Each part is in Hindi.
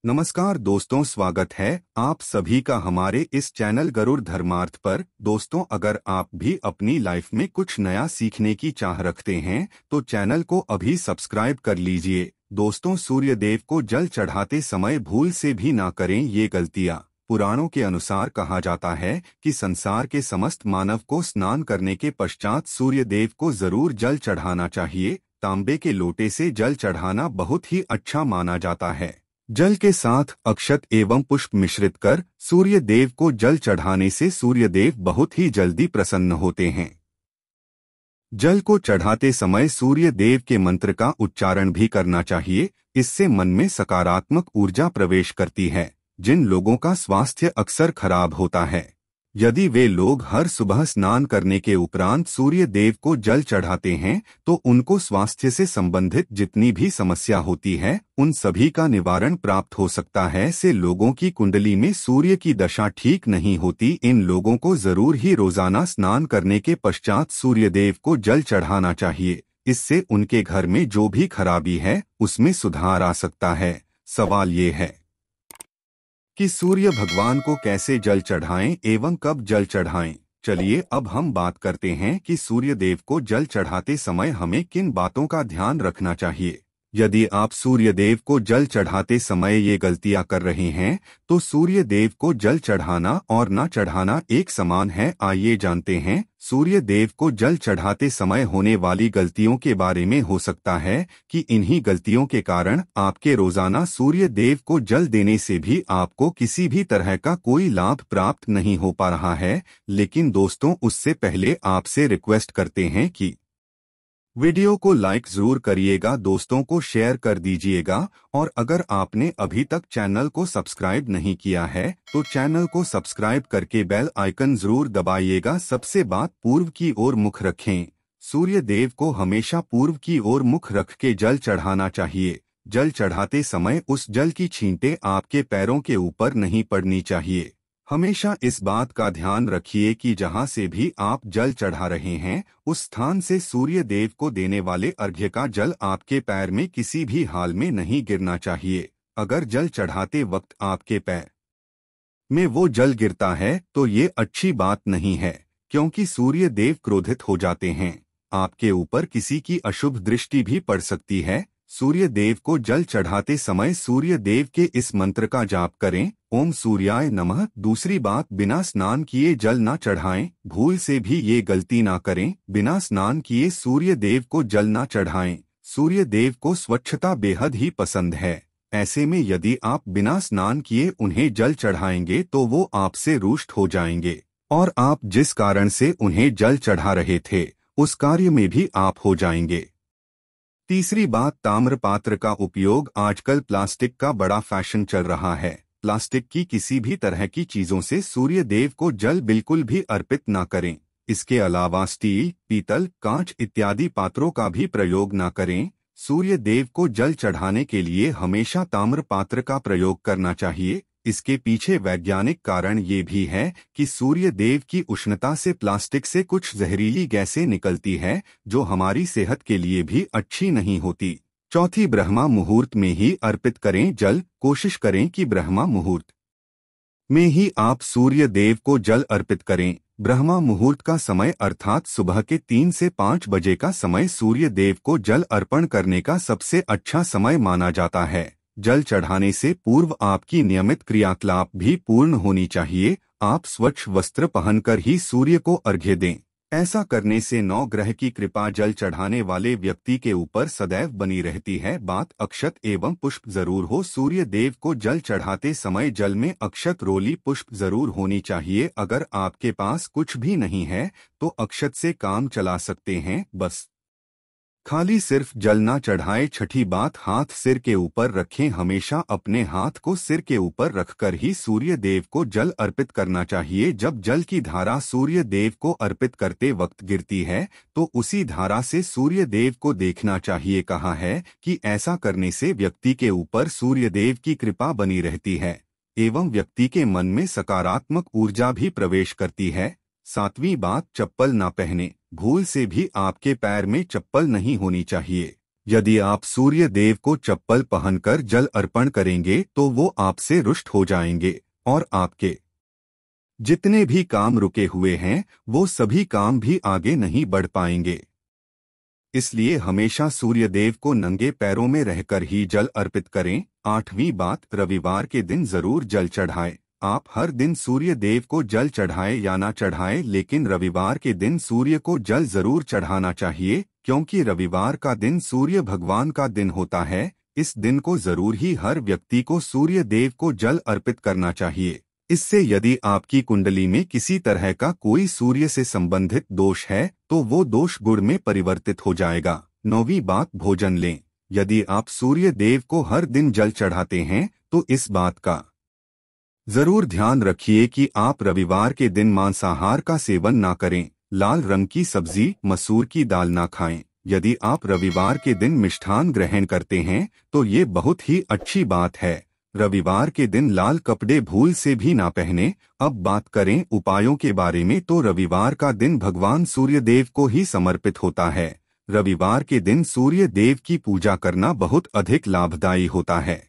नमस्कार दोस्तों, स्वागत है आप सभी का हमारे इस चैनल गरुड़ धर्मार्थ पर। दोस्तों, अगर आप भी अपनी लाइफ में कुछ नया सीखने की चाह रखते हैं तो चैनल को अभी सब्सक्राइब कर लीजिए। दोस्तों, सूर्य देव को जल चढ़ाते समय भूल से भी ना करें ये गलतियां। पुराणों के अनुसार कहा जाता है कि संसार के समस्त मानव को स्नान करने के पश्चात सूर्य देव को जरूर जल चढ़ाना चाहिए। तांबे के लोटे से जल चढ़ाना बहुत ही अच्छा माना जाता है। जल के साथ अक्षत एवं पुष्प मिश्रित कर सूर्य देव को जल चढ़ाने से सूर्य देव बहुत ही जल्दी प्रसन्न होते हैं। जल को चढ़ाते समय सूर्य देव के मंत्र का उच्चारण भी करना चाहिए। इससे मन में सकारात्मक ऊर्जा प्रवेश करती है। जिन लोगों का स्वास्थ्य अक्सर खराब होता है, यदि वे लोग हर सुबह स्नान करने के उपरांत सूर्य देव को जल चढ़ाते हैं तो उनको स्वास्थ्य से संबंधित जितनी भी समस्या होती है उन सभी का निवारण प्राप्त हो सकता है। से लोगों की कुंडली में सूर्य की दशा ठीक नहीं होती, इन लोगों को जरूर ही रोजाना स्नान करने के पश्चात सूर्य देव को जल चढ़ाना चाहिए। इससे उनके घर में जो भी खराबी है उसमें सुधार आ सकता है। सवाल ये है कि सूर्य भगवान को कैसे जल चढ़ाएं एवं कब जल चढ़ाएं। चलिए अब हम बात करते हैं कि सूर्य देव को जल चढ़ाते समय हमें किन बातों का ध्यान रखना चाहिए। यदि आप सूर्य देव को जल चढ़ाते समय ये गलतियां कर रहे हैं तो सूर्य देव को जल चढ़ाना और न चढ़ाना एक समान है। आइए जानते हैं सूर्य देव को जल चढ़ाते समय होने वाली गलतियों के बारे में। हो सकता है कि इन्हीं गलतियों के कारण आपके रोजाना सूर्य देव को जल देने से भी आपको किसी भी तरह का कोई लाभ प्राप्त नहीं हो पा रहा है। लेकिन दोस्तों, उससे पहले आपसे रिक्वेस्ट करते हैं कि वीडियो को लाइक जरूर करिएगा, दोस्तों को शेयर कर दीजिएगा और अगर आपने अभी तक चैनल को सब्सक्राइब नहीं किया है तो चैनल को सब्सक्राइब करके बेल आइकन जरूर दबाइएगा। सबसे बात पूर्व की ओर मुख रखें। सूर्य देव को हमेशा पूर्व की ओर मुख रख के जल चढ़ाना चाहिए। जल चढ़ाते समय उस जल की छींटे आपके पैरों के ऊपर नहीं पड़नी चाहिए। हमेशा इस बात का ध्यान रखिए कि जहां से भी आप जल चढ़ा रहे हैं उस स्थान से सूर्य देव को देने वाले अर्घ्य का जल आपके पैर में किसी भी हाल में नहीं गिरना चाहिए। अगर जल चढ़ाते वक्त आपके पैर में वो जल गिरता है तो ये अच्छी बात नहीं है, क्योंकि सूर्य देव क्रोधित हो जाते हैं। आपके ऊपर किसी की अशुभ दृष्टि भी पड़ सकती है। सूर्य देव को जल चढ़ाते समय सूर्य देव के इस मंत्र का जाप करें, ओम सूर्याय नमः। दूसरी बात, बिना स्नान किए जल ना चढ़ाएं। भूल से भी ये गलती ना करें, बिना स्नान किए सूर्य देव को जल ना चढ़ाएं। सूर्य देव को स्वच्छता बेहद ही पसंद है। ऐसे में यदि आप बिना स्नान किए उन्हें जल चढ़ाएंगे तो वो आपसे रुष्ट हो जाएंगे और आप जिस कारण से उन्हें जल चढ़ा रहे थे उस कार्य में भी आप हो जाएंगे। तीसरी बात, ताम्र पात्र का उपयोग। आजकल प्लास्टिक का बड़ा फैशन चल रहा है। प्लास्टिक की किसी भी तरह की चीजों से सूर्य देव को जल बिल्कुल भी अर्पित न करें। इसके अलावा स्टील, पीतल, कांच इत्यादि पात्रों का भी प्रयोग न करें। सूर्य देव को जल चढ़ाने के लिए हमेशा ताम्र पात्र का प्रयोग करना चाहिए। इसके पीछे वैज्ञानिक कारण ये भी है कि सूर्य देव की उष्णता से प्लास्टिक से कुछ जहरीली गैसें निकलती है जो हमारी सेहत के लिए भी अच्छी नहीं होती। चौथी, ब्रह्मा मुहूर्त में ही अर्पित करें जल। कोशिश करें कि ब्रह्मा मुहूर्त में ही आप सूर्य देव को जल अर्पित करें। ब्रह्मा मुहूर्त का समय अर्थात सुबह के 3 से 5 बजे का समय सूर्य देव को जल अर्पण करने का सबसे अच्छा समय माना जाता है। जल चढ़ाने से पूर्व आपकी नियमित क्रियाकलाप भी पूर्ण होनी चाहिए। आप स्वच्छ वस्त्र पहनकर ही सूर्य को अर्घ्य दें। ऐसा करने से 9 ग्रह की कृपा जल चढ़ाने वाले व्यक्ति के ऊपर सदैव बनी रहती है। बात, अक्षत एवं पुष्प जरूर हो। सूर्य देव को जल चढ़ाते समय जल में अक्षत, रोली, पुष्प जरूर होनी चाहिए। अगर आपके पास कुछ भी नहीं है तो अक्षत से काम चला सकते हैं, बस खाली सिर्फ जल ना चढ़ाए। छठी बात, हाथ सिर के ऊपर रखें। हमेशा अपने हाथ को सिर के ऊपर रखकर ही सूर्य देव को जल अर्पित करना चाहिए। जब जल की धारा सूर्य देव को अर्पित करते वक्त गिरती है तो उसी धारा से सूर्य देव को देखना चाहिए। कहा है कि ऐसा करने से व्यक्ति के ऊपर सूर्य देव की कृपा बनी रहती है एवं व्यक्ति के मन में सकारात्मक ऊर्जा भी प्रवेश करती है। सातवीं बात, चप्पल ना पहने। भूल से भी आपके पैर में चप्पल नहीं होनी चाहिए। यदि आप सूर्य देव को चप्पल पहनकर जल अर्पण करेंगे तो वो आपसे रुष्ट हो जाएंगे और आपके जितने भी काम रुके हुए हैं वो सभी काम भी आगे नहीं बढ़ पाएंगे। इसलिए हमेशा सूर्य देव को नंगे पैरों में रहकर ही जल अर्पित करें। 8वीं बात, रविवार के दिन जरूर जल चढ़ाएं। आप हर दिन सूर्य देव को जल चढ़ाएं या ना चढ़ाएं, लेकिन रविवार के दिन सूर्य को जल जरूर चढ़ाना चाहिए, क्योंकि रविवार का दिन सूर्य भगवान का दिन होता है। इस दिन को जरूर ही हर व्यक्ति को सूर्य देव को जल अर्पित करना चाहिए। इससे यदि आपकी कुंडली में किसी तरह का कोई सूर्य से संबंधित दोष है तो वो दोष गुण में परिवर्तित हो जाएगा। 9वीं बात, भोजन लें। यदि आप सूर्य देव को हर दिन जल चढ़ाते हैं तो इस बात का जरूर ध्यान रखिए कि आप रविवार के दिन मांसाहार का सेवन ना करें। लाल रंग की सब्जी, मसूर की दाल ना खाएं। यदि आप रविवार के दिन मिष्ठान ग्रहण करते हैं तो ये बहुत ही अच्छी बात है। रविवार के दिन लाल कपड़े भूल से भी ना पहने। अब बात करें उपायों के बारे में, तो रविवार का दिन भगवान सूर्य देव को ही समर्पित होता है। रविवार के दिन सूर्य देव की पूजा करना बहुत अधिक लाभदायी होता है।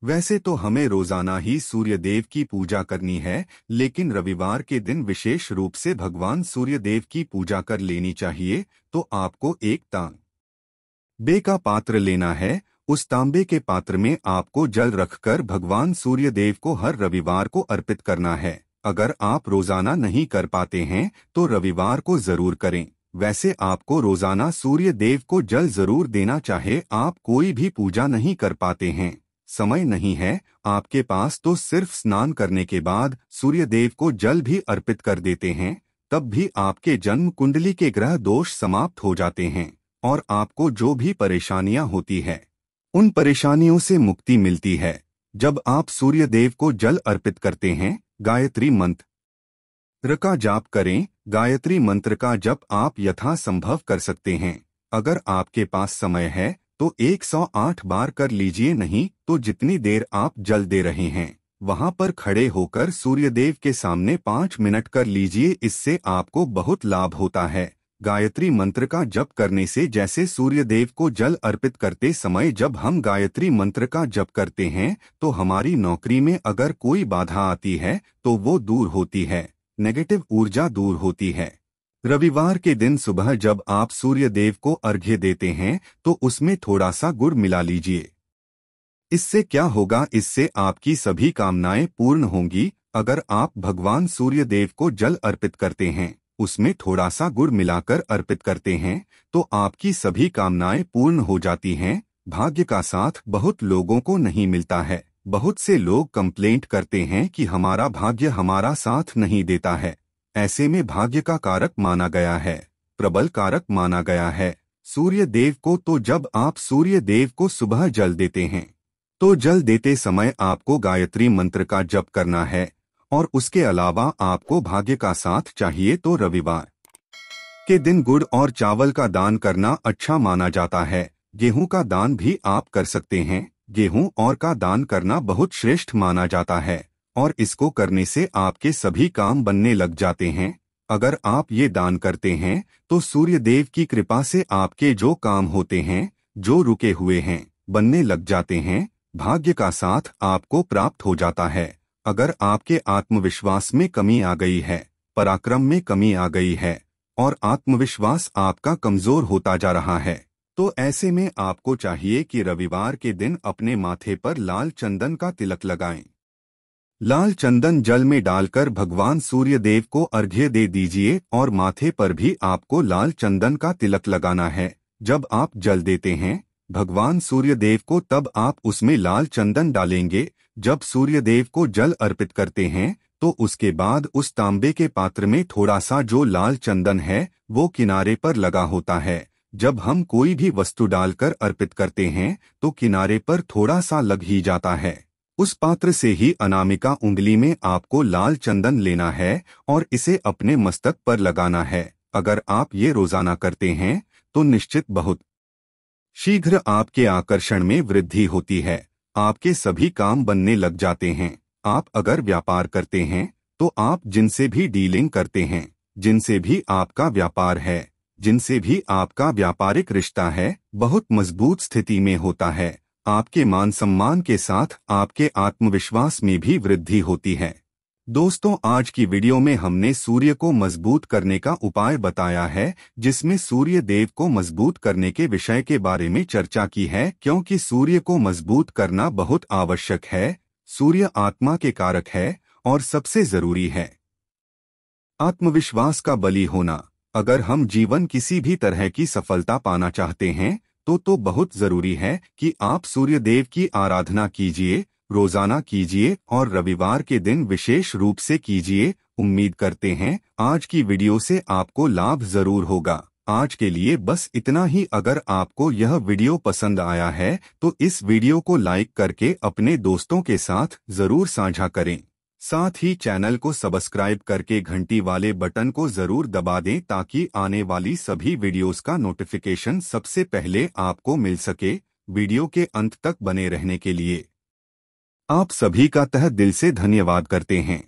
वैसे तो हमें रोजाना ही सूर्य देव की पूजा करनी है, लेकिन रविवार के दिन विशेष रूप से भगवान सूर्य देव की पूजा कर लेनी चाहिए। तो आपको एक तांबे का पात्र लेना है। उस तांबे के पात्र में आपको जल रखकर भगवान सूर्य देव को हर रविवार को अर्पित करना है। अगर आप रोजाना नहीं कर पाते हैं तो रविवार को जरूर करें। वैसे आपको रोजाना सूर्य देव को जल जरूर देना चाहे। आप कोई भी पूजा नहीं कर पाते हैं, समय नहीं है आपके पास, तो सिर्फ स्नान करने के बाद सूर्य देव को जल भी अर्पित कर देते हैं, तब भी आपके जन्म कुंडली के ग्रह दोष समाप्त हो जाते हैं और आपको जो भी परेशानियां होती है उन परेशानियों से मुक्ति मिलती है। जब आप सूर्य देव को जल अर्पित करते हैं, गायत्री मंत्र का जाप करें। गायत्री मंत्र का जप आप यथासंभव कर सकते हैं। अगर आपके पास समय है तो 108 बार कर लीजिए, नहीं तो जितनी देर आप जल दे रहे हैं वहां पर खड़े होकर सूर्य देव के सामने 5 मिनट कर लीजिए। इससे आपको बहुत लाभ होता है। गायत्री मंत्र का जप करने से, जैसे सूर्य देव को जल अर्पित करते समय जब हम गायत्री मंत्र का जप करते हैं तो हमारी नौकरी में अगर कोई बाधा आती है तो वो दूर होती है, नेगेटिव ऊर्जा दूर होती है। रविवार के दिन सुबह जब आप सूर्य देव को अर्घ्य देते हैं तो उसमें थोड़ा सा गुड़ मिला लीजिए। इससे क्या होगा, इससे आपकी सभी कामनाएं पूर्ण होंगी। अगर आप भगवान सूर्य देव को जल अर्पित करते हैं, उसमें थोड़ा सा गुड़ मिलाकर अर्पित करते हैं, तो आपकी सभी कामनाएं पूर्ण हो जाती हैं। भाग्य का साथ बहुत लोगों को नहीं मिलता है। बहुत से लोग कंप्लेंट करते हैं कि हमारा भाग्य हमारा साथ नहीं देता है। ऐसे में भाग्य का कारक माना गया है, प्रबल कारक माना गया है सूर्य देव को। तो जब आप सूर्य देव को सुबह जल देते हैं तो जल देते समय आपको गायत्री मंत्र का जप करना है, और उसके अलावा आपको भाग्य का साथ चाहिए तो रविवार के दिन गुड़ और चावल का दान करना अच्छा माना जाता है। गेहूं का दान भी आप कर सकते हैं। गेहूं और का दान करना बहुत श्रेष्ठ माना जाता है और इसको करने से आपके सभी काम बनने लग जाते हैं। अगर आप ये दान करते हैं तो सूर्य देव की कृपा से आपके जो काम होते हैं, जो रुके हुए हैं, बनने लग जाते हैं। भाग्य का साथ आपको प्राप्त हो जाता है। अगर आपके आत्मविश्वास में कमी आ गई है, पराक्रम में कमी आ गई है और आत्मविश्वास आपका कमजोर होता जा रहा है, तो ऐसे में आपको चाहिए कि रविवार के दिन अपने माथे पर लाल चंदन का तिलक लगाएं। लाल चंदन जल में डालकर भगवान सूर्य देव को अर्घ्य दे दीजिए और माथे पर भी आपको लाल चंदन का तिलक लगाना है। जब आप जल देते हैं भगवान सूर्य देव को, तब आप उसमें लाल चंदन डालेंगे। जब सूर्य देव को जल अर्पित करते हैं तो उसके बाद उस तांबे के पात्र में थोड़ा सा जो लाल चंदन है वो किनारे पर लगा होता है। जब हम कोई भी वस्तु डालकर अर्पित करते हैं तो किनारे पर थोड़ा सा लग ही जाता है। उस पात्र से ही अनामिका उंगली में आपको लाल चंदन लेना है और इसे अपने मस्तक पर लगाना है। अगर आप ये रोजाना करते हैं तो निश्चित बहुत शीघ्र आपके आकर्षण में वृद्धि होती है। आपके सभी काम बनने लग जाते हैं। आप अगर व्यापार करते हैं तो आप जिनसे भी डीलिंग करते हैं, जिनसे भी आपका व्यापार है, जिनसे भी आपका व्यापारिक रिश्ता है बहुत मजबूत स्थिति में होता है। आपके मान सम्मान के साथ आपके आत्मविश्वास में भी वृद्धि होती है। दोस्तों, आज की वीडियो में हमने सूर्य को मजबूत करने का उपाय बताया है, जिसमें सूर्य देव को मजबूत करने के विषय के बारे में चर्चा की है, क्योंकि सूर्य को मजबूत करना बहुत आवश्यक है। सूर्य आत्मा के कारक है और सबसे जरूरी है। आत्मविश्वास का बलि होना। अगर हम जीवन किसी भी तरह की सफलता पाना चाहते हैं तो बहुत जरूरी है कि आप सूर्य देव की आराधना कीजिए, रोजाना कीजिए और रविवार के दिन विशेष रूप से कीजिए। उम्मीद करते हैं आज की वीडियो से आपको लाभ जरूर होगा। आज के लिए बस इतना ही। अगर आपको यह वीडियो पसंद आया है तो इस वीडियो को लाइक करके अपने दोस्तों के साथ जरूर साझा करें। साथ ही चैनल को सब्सक्राइब करके घंटी वाले बटन को जरूर दबा दें ताकि आने वाली सभी वीडियोस का नोटिफिकेशन सबसे पहले आपको मिल सके। वीडियो के अंत तक बने रहने के लिए आप सभी का तहे दिल से धन्यवाद करते हैं।